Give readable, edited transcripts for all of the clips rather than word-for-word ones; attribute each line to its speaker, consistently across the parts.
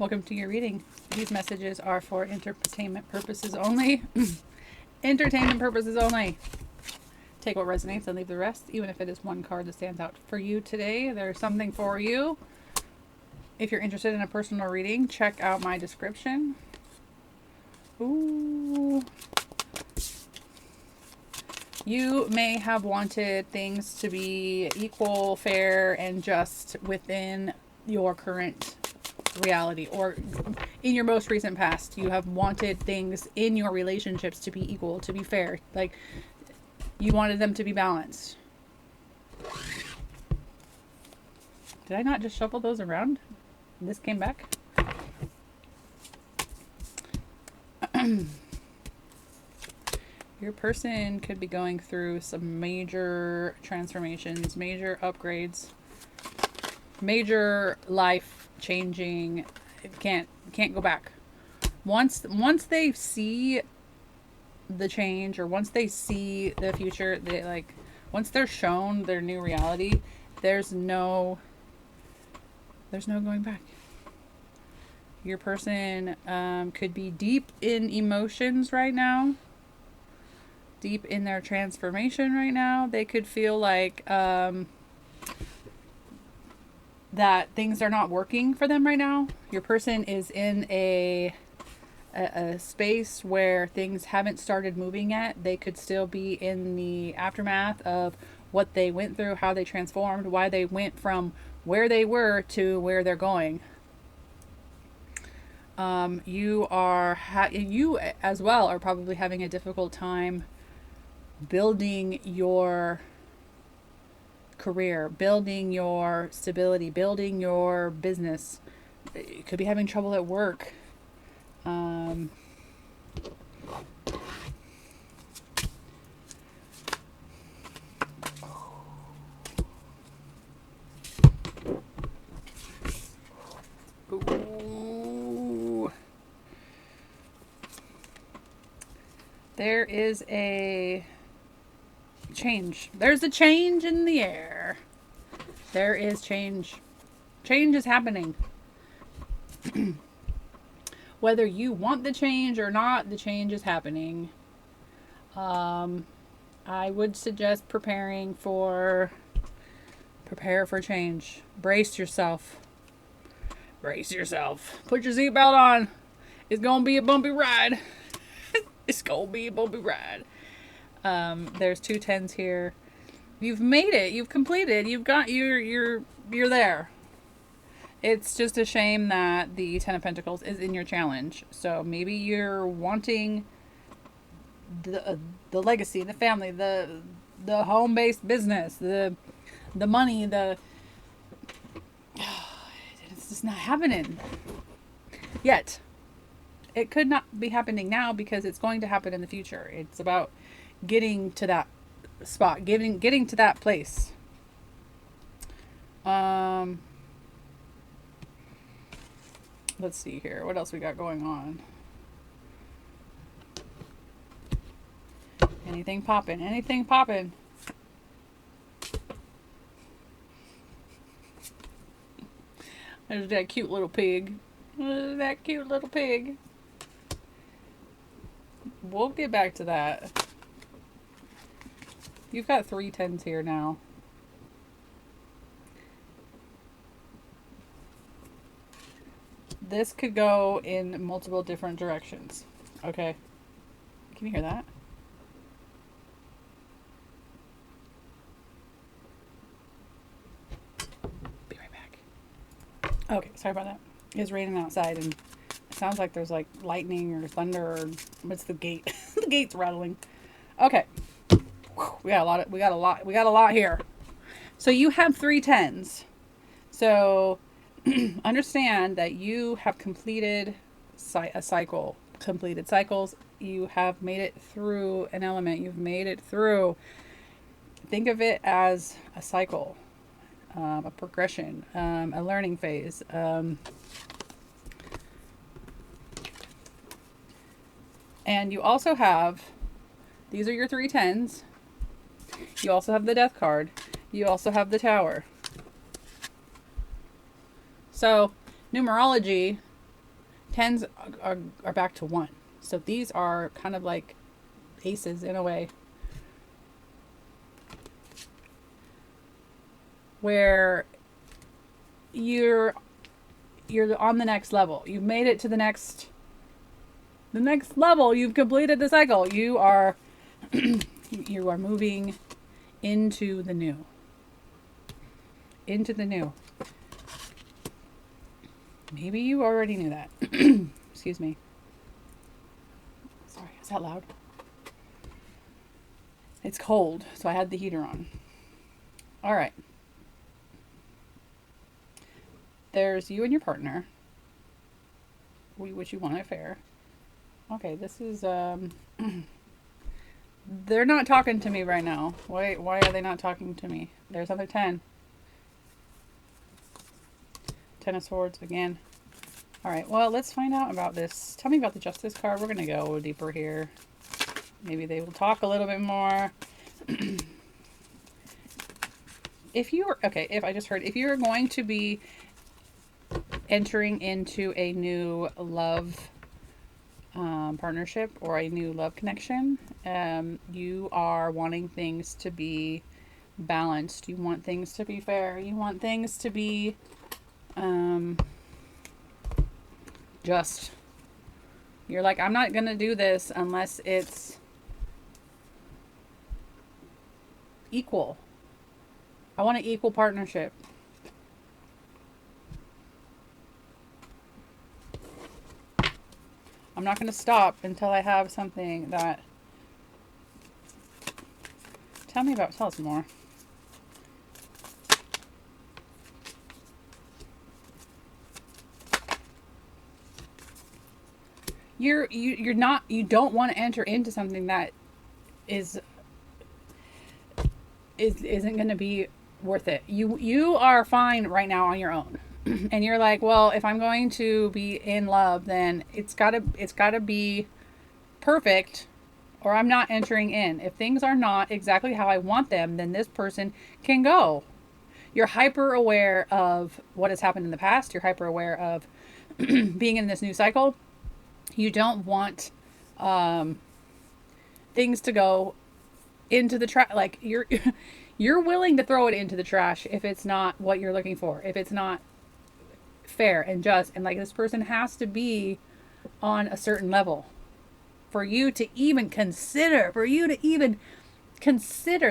Speaker 1: Welcome to your reading. These messages are for entertainment purposes only. Entertainment purposes only. Take what resonates and leave the rest, even if it is one card that stands out for you today. There's something for you. If you're interested in a personal reading, check out my description. Ooh. You may have wanted things to be equal, fair, and just within your current reality, or in your most recent past. You have wanted things in your relationships to be equal, to be fair. Like, you wanted them to be balanced. Did I not just shuffle those around? This came back? Your person could be going through some major transformations, major upgrades, major life changing. It can't go back. Once they see the change, or once they see the future, once they're shown their new reality, there's no going back. Your person could be deep in emotions right now, deep in their transformation right now. They could feel like that things are not working for them right now. Your person is in a space where things haven't started moving yet. They could still be in the aftermath of what they went through, how they transformed, why they went from where they were to where they're going. You as well are probably having a difficult time building your career, building your stability, building your business. You could be having trouble at work. Ooh. There is a change. There's a change in the air. There is change. Change is happening. Whether you want the change or not, the change is happening. I would suggest prepare for change. Brace yourself. Brace yourself. Put your seatbelt on. It's gonna be a bumpy ride. It's gonna be a bumpy ride. There's 2 10s here. You've made it. You've completed. You've got you're there. It's just a shame that the 10 of Pentacles is in your challenge. So maybe you're wanting the legacy, the family, the home-based business, the money, it's just not happening yet. It could not be happening now because it's going to happen in the future. It's about getting to that spot, getting to that place. Let's see here. What else we got going on? Anything popping? Anything popping? There's that cute little pig. That cute little pig. We'll get back to that. You've got 3 10s here now. This could go in multiple different directions. Okay. Can you hear that? Be right back. Okay, sorry about that. It's raining outside and it sounds like there's like lightning or thunder, or what's the gate? The gate's rattling. Okay. We got a lot here. So you have 3 10s. So understand that you have completed a cycle. Completed cycles. You have made it through an element. You've made it through. Think of it as a cycle, a progression, a learning phase. And you also have, these are your 3 10s. You also have the Death card. You also have the Tower. So, numerology Tens are back to 1. So these are kind of like aces in a way. Where you're on the next level. You've made it to the next level. You've completed the cycle. You are you are moving into the new. Into the new. Maybe you already knew that. Excuse me. Sorry, is that loud? It's cold, so I had the heater on. All right. There's you and your partner. Which you want an affair. Okay, this is they're not talking to me right now. Why are they not talking to me? There's another 10. 10 of Swords again. All right, well, let's find out about this. Tell me about the Justice card. We're going to go deeper here. Maybe they will talk a little bit more. If you're going to be entering into a new love partnership or a new love connection, you are wanting things to be balanced. You want things to be fair. You want things to be just. You're like, I'm not gonna do this unless it's equal. I want an equal partnership. I'm not gonna stop until I have something that. Tell us more. You don't want to enter into something that isn't going to be worth it. You are fine right now on your own. And you're like, well, if I'm going to be in love, then it's got to be perfect, or I'm not entering in. If things are not exactly how I want them, then this person can go. You're hyper aware of what has happened in the past. You're hyper aware of being in this new cycle. You don't want things to go into the trash. Like you're willing to throw it into the trash if it's not what you're looking for. If it's not fair and just, and like this person has to be on a certain level for you to even consider.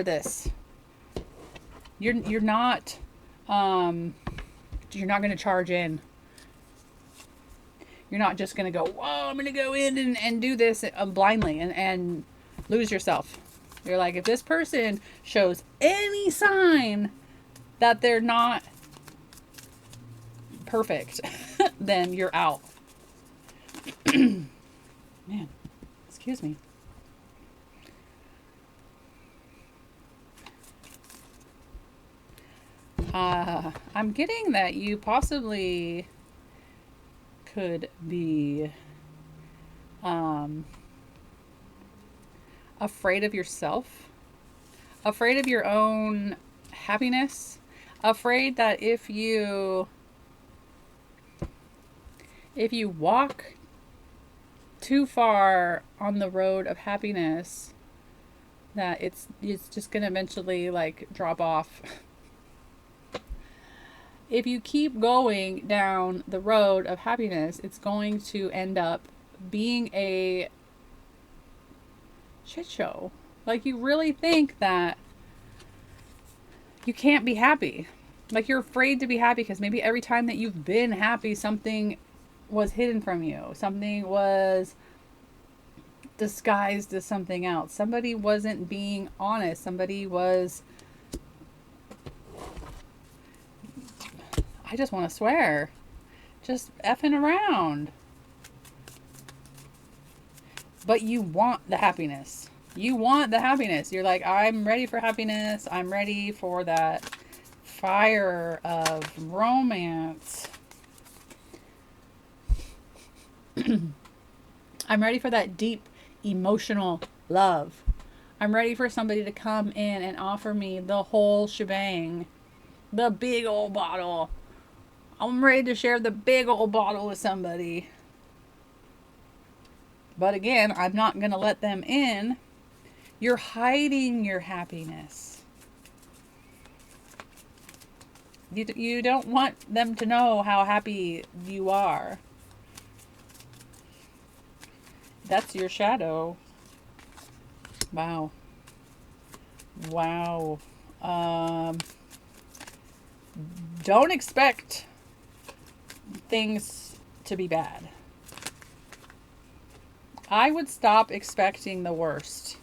Speaker 1: This. You're not going to charge in. You're not just going to go, whoa, I'm going to go in and do this blindly and lose yourself. You're like, if this person shows any sign that they're not perfect, then you're out. Man, excuse me. I'm getting that you possibly could be afraid of yourself, afraid of your own happiness, afraid that if you walk too far on the road of happiness, that it's just going to eventually like drop off. If you keep going down the road of happiness, it's going to end up being a shit show. Like, you really think that you can't be happy. Like, you're afraid to be happy because maybe every time that you've been happy, something was hidden from you. Something was disguised as something else. Somebody wasn't being honest. Somebody was... I just want to swear. Just effing around. But you want the happiness. You want the happiness. You're like, I'm ready for happiness. I'm ready for that fire of romance. I'm ready for that deep emotional love. I'm ready for somebody to come in and offer me the whole shebang. The big old bottle. I'm ready to share the big old bottle with somebody. But again, I'm not going to let them in. You're hiding your happiness. You don't want them to know how happy you are. That's your shadow. Wow. Wow. Don't expect things to be bad. I would stop expecting the worst.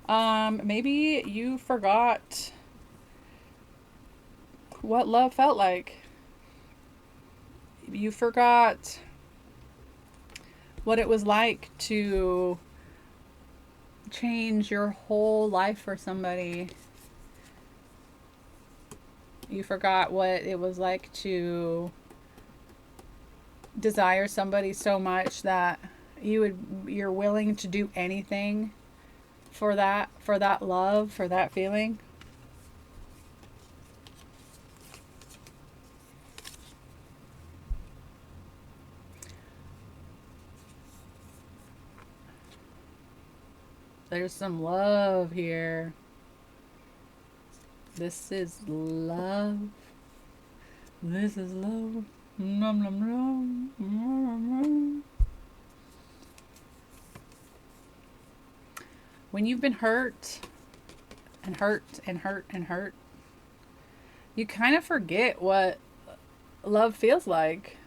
Speaker 1: Maybe you forgot what love felt like. You forgot what it was like to change your whole life for somebody. You forgot what it was like to desire somebody so much that you're willing to do anything for that love, for that feeling. There's some love here. This is love. This is love. Nom, nom, nom. Nom, nom. When you've been hurt and hurt and hurt and hurt, you kind of forget what love feels like.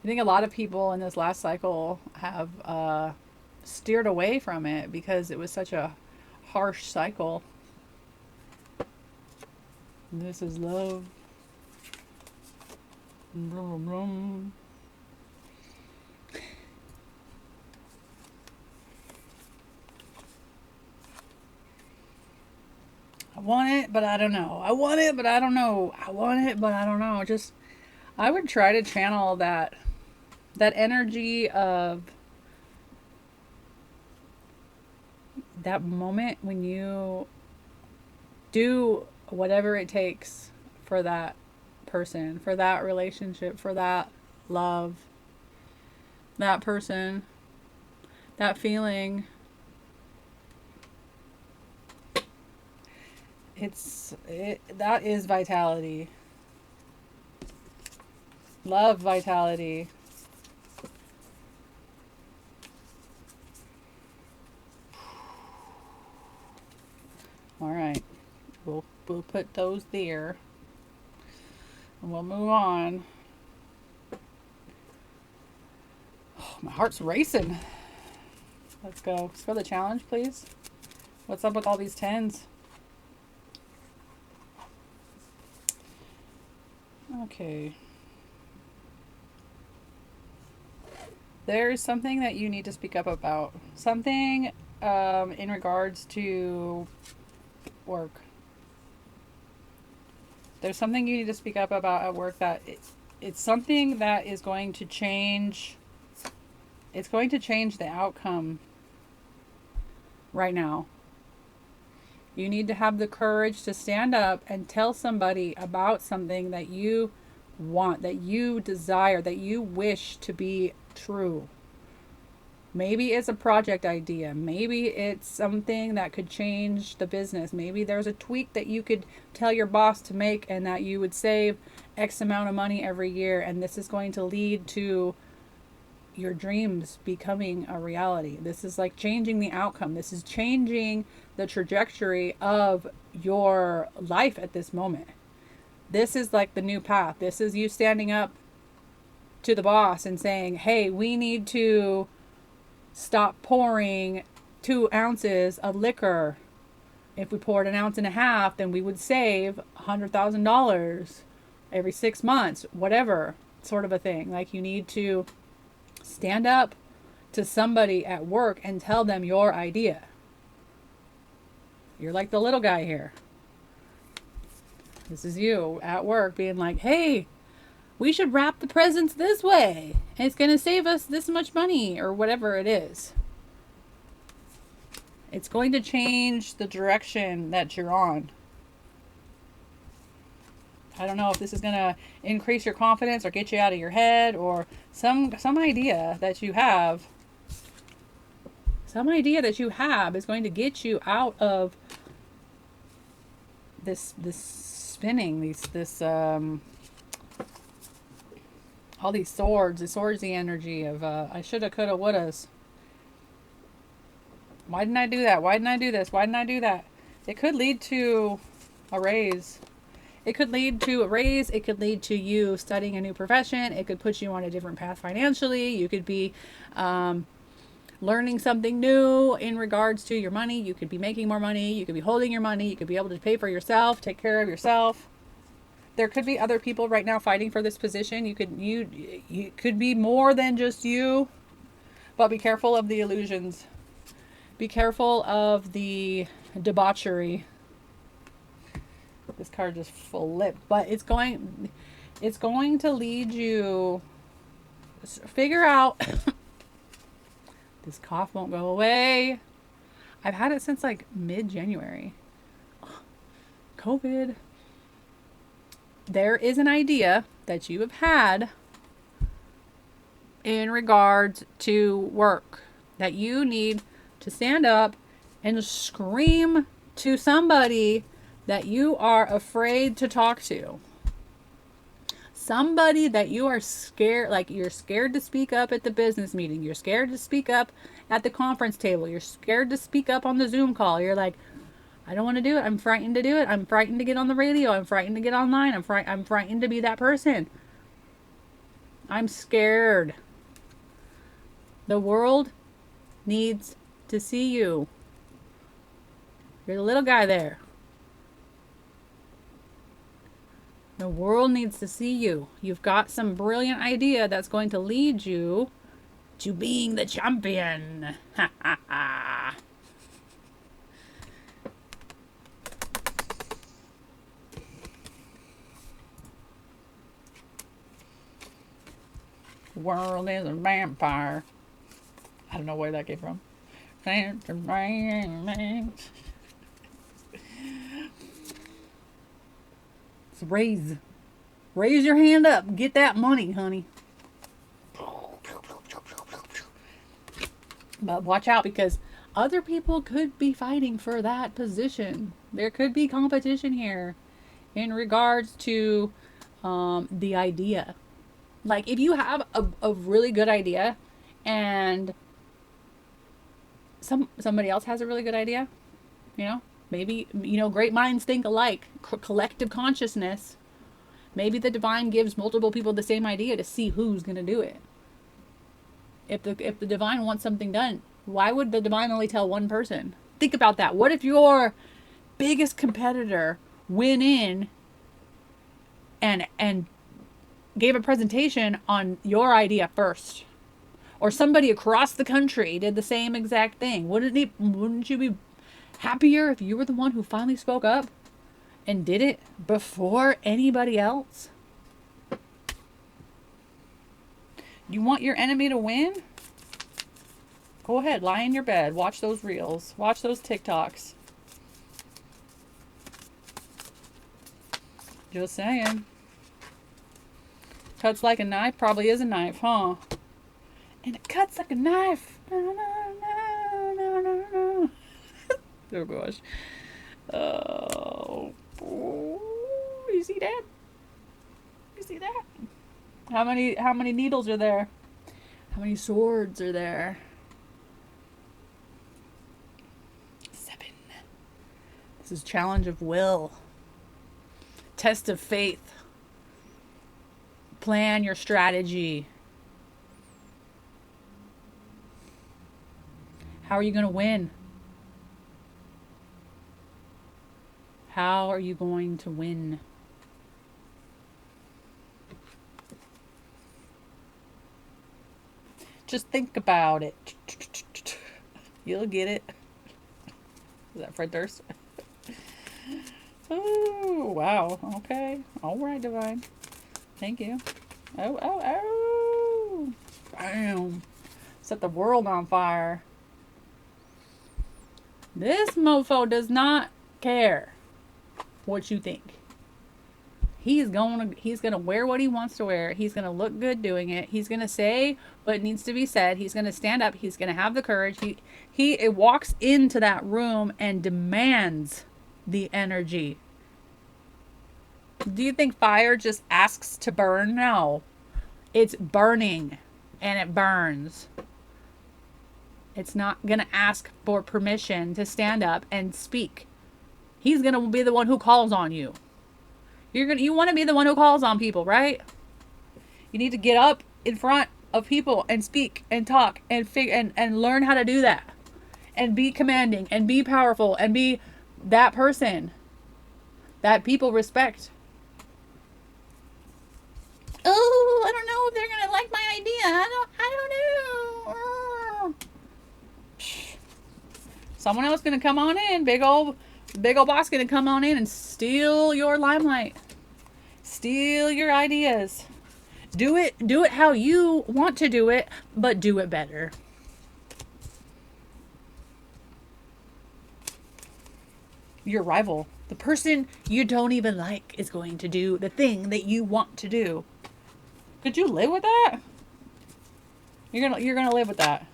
Speaker 1: I think a lot of people in this last cycle have steered away from it because it was such a harsh cycle. This is love. Brum, brum. I want it, but I don't know. I want it, but I don't know. I want it, but I don't know. Just, I would try to channel that energy of that moment when you do whatever it takes for that person, for that relationship, for that love, that person, that feeling. That is vitality. Love vitality. All right. We'll put those there. And we'll move on. Oh, my heart's racing. Let's go. Let's go to the challenge, please. What's up with all these 10s? Okay. There's something that you need to speak up about. Something in regards to work. There's something you need to speak up about at work that it's something that is going to change. It's going to change the outcome right now. You need to have the courage to stand up and tell somebody about something that you want, that you desire, that you wish to be true. Maybe it's a project idea. Maybe it's something that could change the business. Maybe there's a tweak that you could tell your boss to make and that you would save X amount of money every year. And this is going to lead to your dreams becoming a reality. This is like changing the outcome. This is changing the trajectory of your life at this moment. This is like the new path. This is you standing up to the boss and saying, hey, we need to stop pouring 2 ounces of liquor. If we poured 1.5 ounces, then we would save $100,000 every 6 months, whatever sort of a thing. Like you need to stand up to somebody at work and tell them your idea. You're like the little guy here. This is you at work being like, hey, we should wrap the presents this way. It's going to save us this much money or whatever it is. It's going to change the direction that you're on. I don't know if this is going to increase your confidence or get you out of your head, or some idea that you have. Some idea that you have is going to get you out of this spinning, all these swords, the energy of I shoulda, coulda, wouldas. Why didn't I do that? Why didn't I do this? Why didn't I do that? It could lead to a raise. It could lead to a raise. It could lead to you studying a new profession. It could put you on a different path financially. You could be learning something new in regards to your money. You could be making more money. You could be holding your money. You could be able to pay for yourself, take care of yourself. There could be other people right now fighting for this position. You could be more than just you, but be careful of the illusions. Be careful of the debauchery. This card just flipped, but it's going to lead you. Figure out. This cough won't go away. I've had it since like mid-January. COVID. There is an idea that you have had in regards to work that you need to stand up and scream to somebody that you are afraid to talk to. Somebody that you are scared, like you're scared to speak up at the business meeting. You're scared to speak up at the conference table. You're scared to speak up on the Zoom call. You're like, I don't want to do it. I'm frightened to do it. I'm frightened to get on the radio. I'm frightened to get online. I'm frightened to be that person. I'm scared. The world needs to see you. You're the little guy there. The world needs to see you. You've got some brilliant idea that's going to lead you to being the champion. Ha ha ha. World is a vampire. I don't know where that came from. So raise your hand up. Get that money, honey. But watch out, because other people could be fighting for that position. There could be competition here in regards to the idea. Like, if you have a really good idea and somebody else has a really good idea, maybe, great minds think alike, collective consciousness. Maybe the divine gives multiple people the same idea to see who's going to do it. If the divine wants something done, why would the divine only tell one person? Think about that. What if your biggest competitor went in and gave a presentation on your idea first? Or somebody across the country did the same exact thing. Wouldn't you be happier if you were the one who finally spoke up and did it before anybody else? You want your enemy to win? Go ahead, lie in your bed, watch those reels, watch those TikToks. Just saying. Cuts like a knife probably is a knife, huh? And it cuts like a knife. Oh gosh. Oh, you see that? You see that? How many needles are there? How many swords are there? 7. This is challenge of will. Test of faith. Plan your strategy. How are you going to win? How are you going to win? Just think about it. You'll get it. Is that Fred Durst? Oh, wow. Okay. All right, divine. Thank you. Oh. Bam. Set the world on fire. This mofo does not care what you think. He's gonna wear what he wants to wear. He's gonna look good doing it. He's gonna say what needs to be said. He's gonna stand up. He's gonna have the courage. He walks into that room and demands the energy. Do you think fire just asks to burn? No. It's burning and it burns. It's not gonna ask for permission to stand up and speak. He's gonna be the one who calls on you. You want to be the one who calls on people, right? You need to get up in front of people and speak and talk and learn how to do that. And be commanding and be powerful and be that person that people respect. Oh, I don't know if they're going to like my idea. I don't know. Someone else going to come on in. Big old boss going to come on in and steal your limelight. Steal your ideas. Do it how you want to do it, but do it better. Your rival, the person you don't even like, is going to do the thing that you want to do. Could you live with that? You're gonna live with that.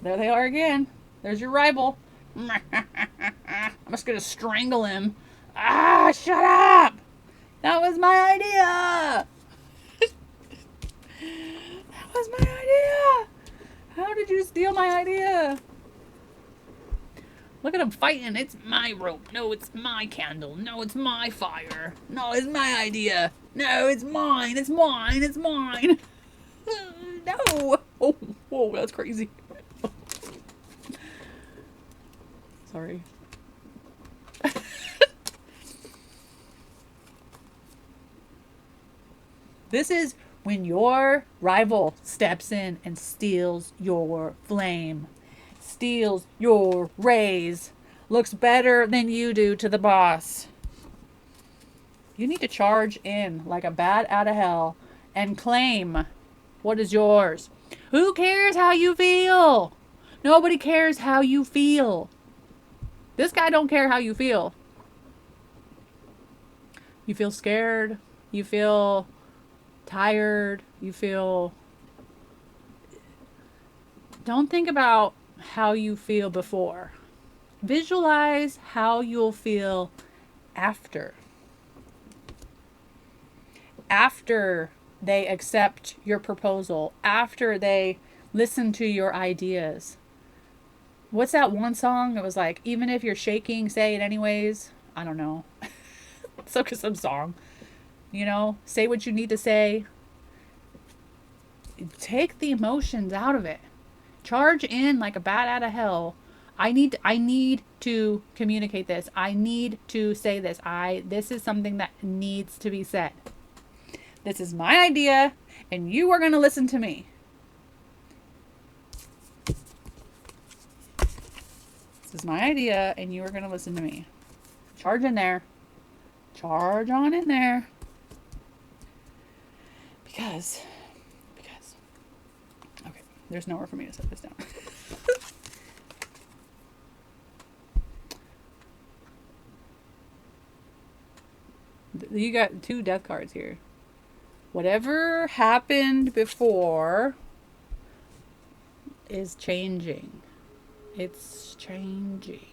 Speaker 1: There they are again. There's your rival. I'm just gonna strangle him. Ah, shut up! That was my idea! That was my idea! How did you steal my idea? Look at him fighting. It's my rope. No, it's my candle. No, it's my fire. No, it's my idea. No, it's mine. It's mine. It's mine. No. Oh, whoa, that's crazy. Sorry. This is when your rival steps in and steals your flame, steals your raise, looks better than you do to the boss. You need to charge in like a bat out of hell and claim what is yours. Who cares how you feel? Nobody cares how you feel. This guy don't care how you feel. You feel scared. You feel tired. You feel... Don't think about how you feel before. Visualize how you'll feel after. After they accept your proposal. After they listen to your ideas. What's that one song? It was like, even if you're shaking, say it anyways. I don't know. Some song. You know, say what you need to say. Take the emotions out of it. Charge in like a bat out of hell. I need to communicate this. I need to say this. This is something that needs to be said. This is my idea, and you are going to listen to me. This is my idea, and you are going to listen to me. Charge in there. Charge on in there. Because, okay, there's nowhere for me to set this down. You got 2 death cards here. Whatever happened before is changing. It's changing.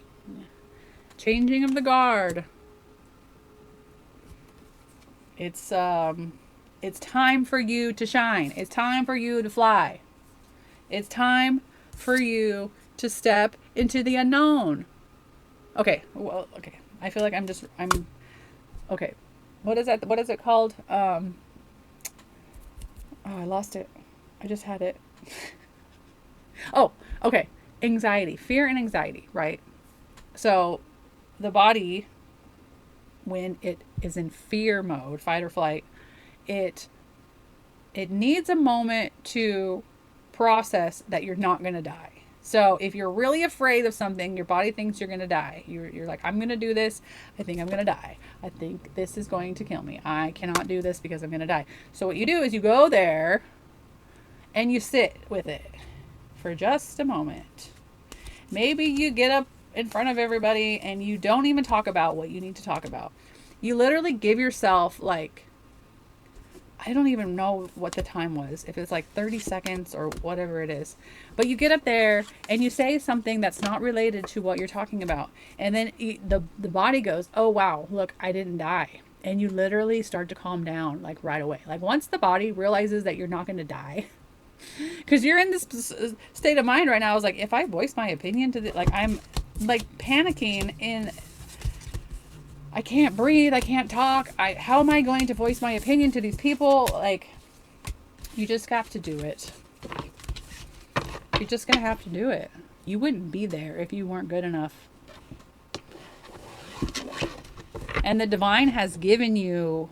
Speaker 1: Changing of the guard. It's time for you to shine. It's time for you to fly. It's time for you to step into the unknown. Okay. Well, okay. I feel like I'm okay. What is that? What is it called? Oh, I lost it. I just had it. Oh, okay. Anxiety, fear and anxiety, right? So the body, when it is in fear mode, fight or flight, it needs a moment to process that you're not going to die. So if you're really afraid of something, your body thinks you're going to die. You're like, I'm going to do this. I think I'm going to die. I think this is going to kill me. I cannot do this because I'm going to die. So what you do is you go there and you sit with it for just a moment. Maybe you get up in front of everybody and you don't even talk about what you need to talk about. You literally give yourself like, I don't even know what the time was, if it's like 30 seconds or whatever it is. But you get up there and you say something that's not related to what you're talking about. And then the body goes, oh, wow, look, I didn't die. And you literally start to calm down like right away. Like once the body realizes that you're not going to die, because you're in this state of mind right now. I was like, if I voice my opinion to the, like, I'm like panicking in, I can't breathe. I can't talk. How am I going to voice my opinion to these people? Like, you just have to do it. You're just going to have to do it. You wouldn't be there if you weren't good enough. And the divine has given you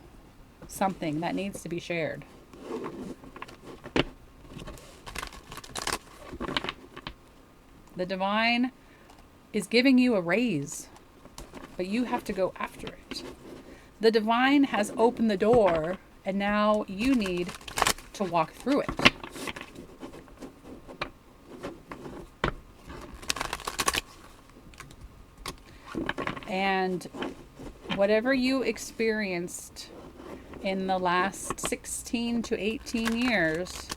Speaker 1: something that needs to be shared. The divine is giving you a raise, but you have to go after it. The divine has opened the door, and now you need to walk through it. And whatever you experienced in the last 16 to 18 years,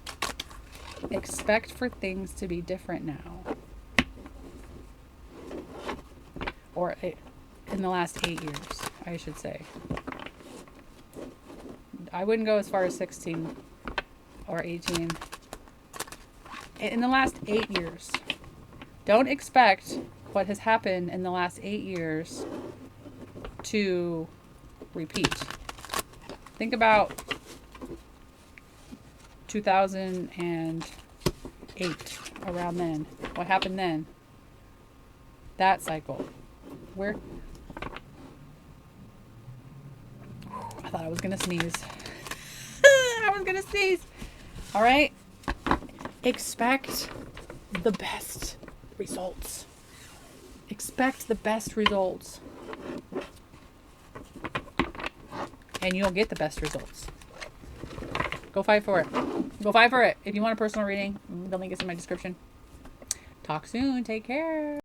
Speaker 1: expect for things to be different now. Or in the last 8 years, I should say. I wouldn't go as far as 16 or 18. In the last 8 years. Don't expect what has happened in the last 8 years to repeat. Think about 2008, around then. What happened then? That cycle. Where? I thought I was going to sneeze. I was going to sneeze. All right. Expect the best results. Expect the best results. And you'll get the best results. Go fight for it. Go fight for it. If you want a personal reading, the link is in my description. Talk soon. Take care.